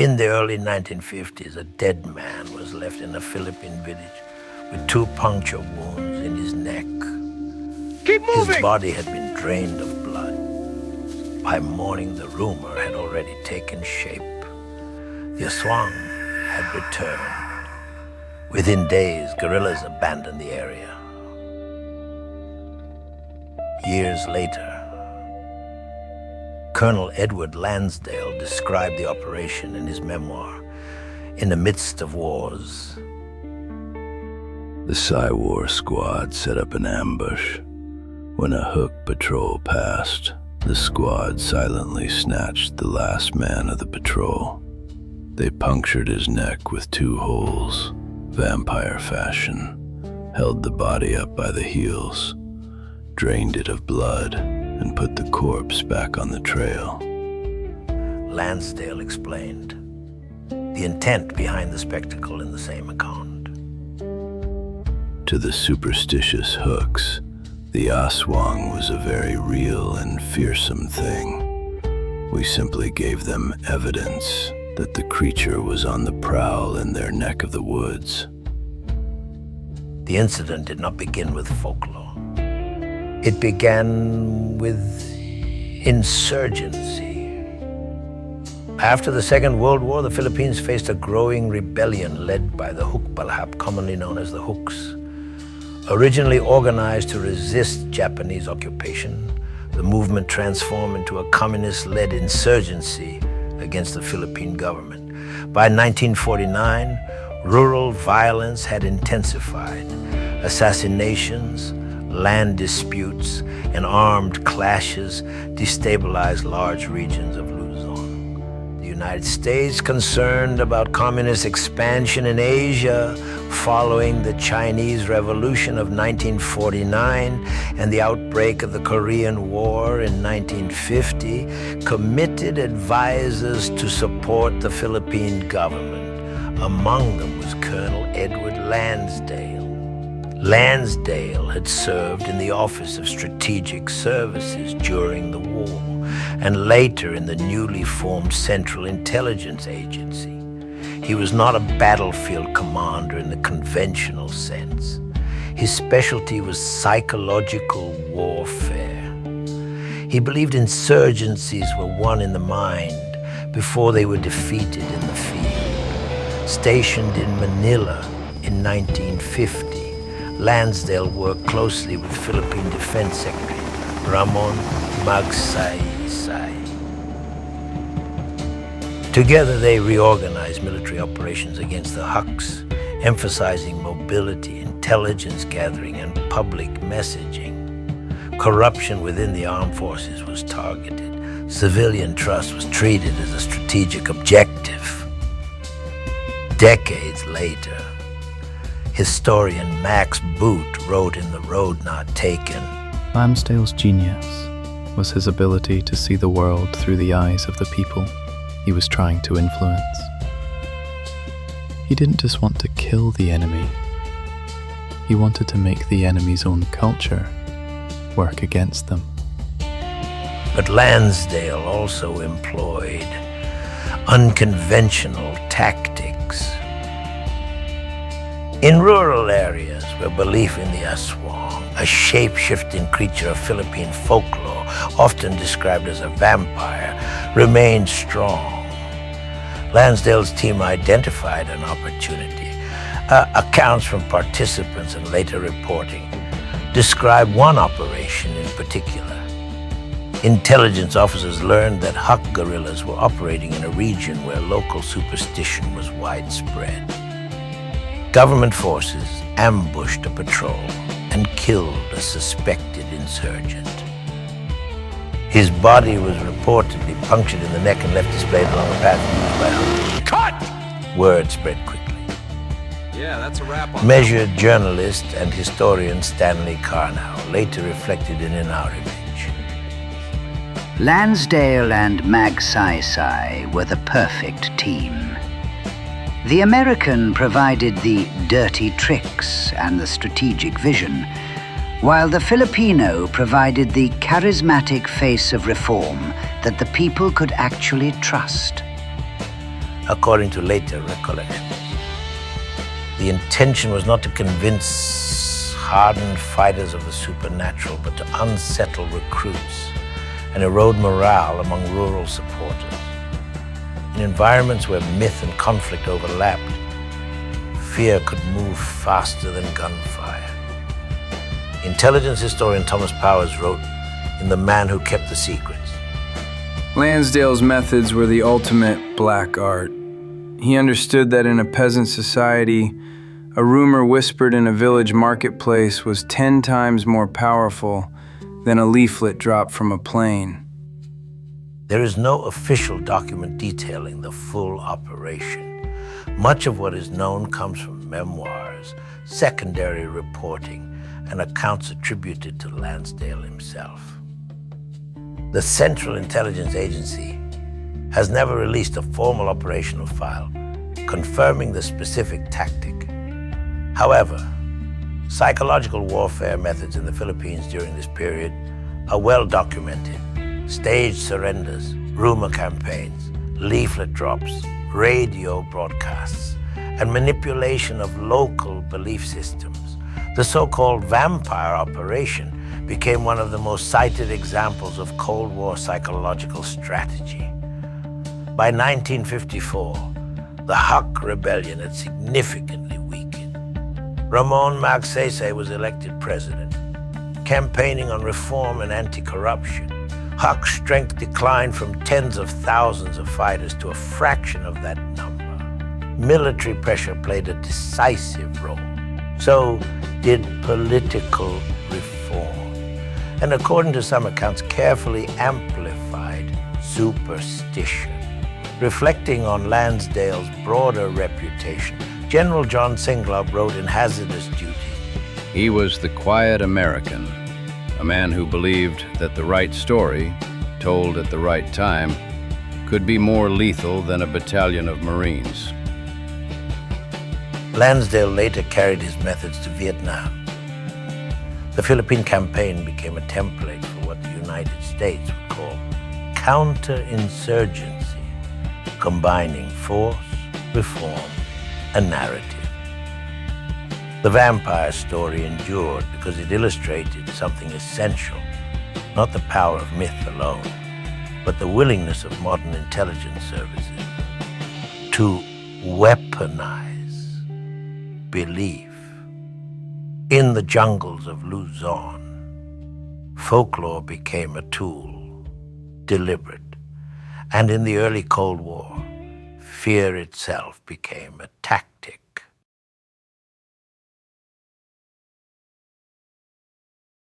In the early 1950s, a dead man was left in a Philippine village with 2 puncture wounds in his neck. Keep moving! His body had been drained of blood. By morning, the rumor had already taken shape. The aswang had returned. Within days, guerrillas abandoned the area. Years later, Colonel Edward Lansdale described the operation in his memoir, In the Midst of Wars. The Psy-War squad set up an ambush. When a Hook patrol passed, the squad silently snatched the last man of the patrol. They punctured his neck with 2 holes, vampire fashion, held the body up by the heels, drained it of blood, and put the corpse back on the trail. Lansdale explained the intent behind the spectacle in the same account. To the superstitious Hooks, the aswang was a very real and fearsome thing. We simply gave them evidence that the creature was on the prowl in their neck of the woods. The incident did not begin with folklore. It began with insurgency. After the Second World War, the Philippines faced a growing rebellion led by the Hukbalahap, commonly known as the Hooks. Originally organized to resist Japanese occupation, the movement transformed into a communist-led insurgency against the Philippine government. By 1949, rural violence had intensified. Assassinations, land disputes, and armed clashes destabilized large regions of Luzon. The United States, concerned about communist expansion in Asia following the Chinese Revolution of 1949 and the outbreak of the Korean War in 1950, committed advisors to support the Philippine government. Among them was Colonel Edward Lansdale. Lansdale had served in the Office of Strategic Services during the war, and later in the newly formed Central Intelligence Agency. He was not a battlefield commander in the conventional sense. His specialty was psychological warfare. He believed insurgencies were won in the mind before they were defeated in the field. Stationed in Manila in 1950, Lansdale worked closely with Philippine Defense Secretary Ramon Magsaysay. Together, they reorganized military operations against the Huks, emphasizing mobility, intelligence gathering, and public messaging. Corruption within the armed forces was targeted. Civilian trust was treated as a strategic objective. Decades later, historian Max Boot wrote in The Road Not Taken, Lansdale's genius was his ability to see the world through the eyes of the people he was trying to influence. He didn't just want to kill the enemy. He wanted to make the enemy's own culture work against them. But Lansdale also employed unconventional tactics. In rural areas where belief in the aswang, a shape-shifting creature of Philippine folklore, often described as a vampire, remained strong, Lansdale's team identified an opportunity. Accounts from participants and later reporting describe one operation in particular. Intelligence officers learned that Huk guerrillas were operating in a region where local superstition was widespread. Government forces ambushed a patrol and killed a suspected insurgent. His body was reportedly punctured in the neck and left displayed along a path used by hunters. Cut! Word spread quickly. Yeah, that's a wrap on Measured journalist and historian Stanley Carnow later reflected in our image. Lansdale and Magsaysay were the perfect team. The American provided the dirty tricks and the strategic vision, while the Filipino provided the charismatic face of reform that the people could actually trust. according to later recollections. The intention was not to convince hardened fighters of the supernatural, but to unsettle recruits and erode morale among rural supporters. In environments where myth and conflict overlapped, fear could move faster than gunfire. Intelligence historian Thomas Powers wrote in The Man Who Kept the Secrets, Lansdale's methods were the ultimate black art. He understood that in a peasant society, a rumor whispered in a village marketplace was 10 times more powerful than a leaflet dropped from a plane. There is no official document detailing the full operation. Much of what is known comes from memoirs, secondary reporting, and accounts attributed to Lansdale himself. The Central Intelligence Agency has never released a formal operational file confirming the specific tactic. However, psychological warfare methods in the Philippines during this period are well documented. Staged surrenders, rumor campaigns, leaflet drops, radio broadcasts, and manipulation of local belief systems. The so-called vampire operation became one of the most cited examples of Cold War psychological strategy. By 1954, the Huk rebellion had significantly weakened. Ramon Magsaysay was elected president, campaigning on reform and anti-corruption. Huk's strength declined from tens of thousands of fighters to a fraction of that number. Military pressure played a decisive role. So did political reform. And according to some accounts, carefully amplified superstition. Reflecting on Lansdale's broader reputation, General John Singlaub wrote in Hazardous Duty, He was the quiet American, a man who believed that the right story, told at the right time, could be more lethal than a battalion of Marines. Lansdale later carried his methods to Vietnam. The Philippine campaign became a template for what the United States would call counterinsurgency, combining force, reform, and narrative. The vampire story endured because it illustrated something essential, not the power of myth alone, but the willingness of modern intelligence services to weaponize belief. In the jungles of Luzon, folklore became a tool, deliberate, and in the early Cold War, fear itself became a tactic.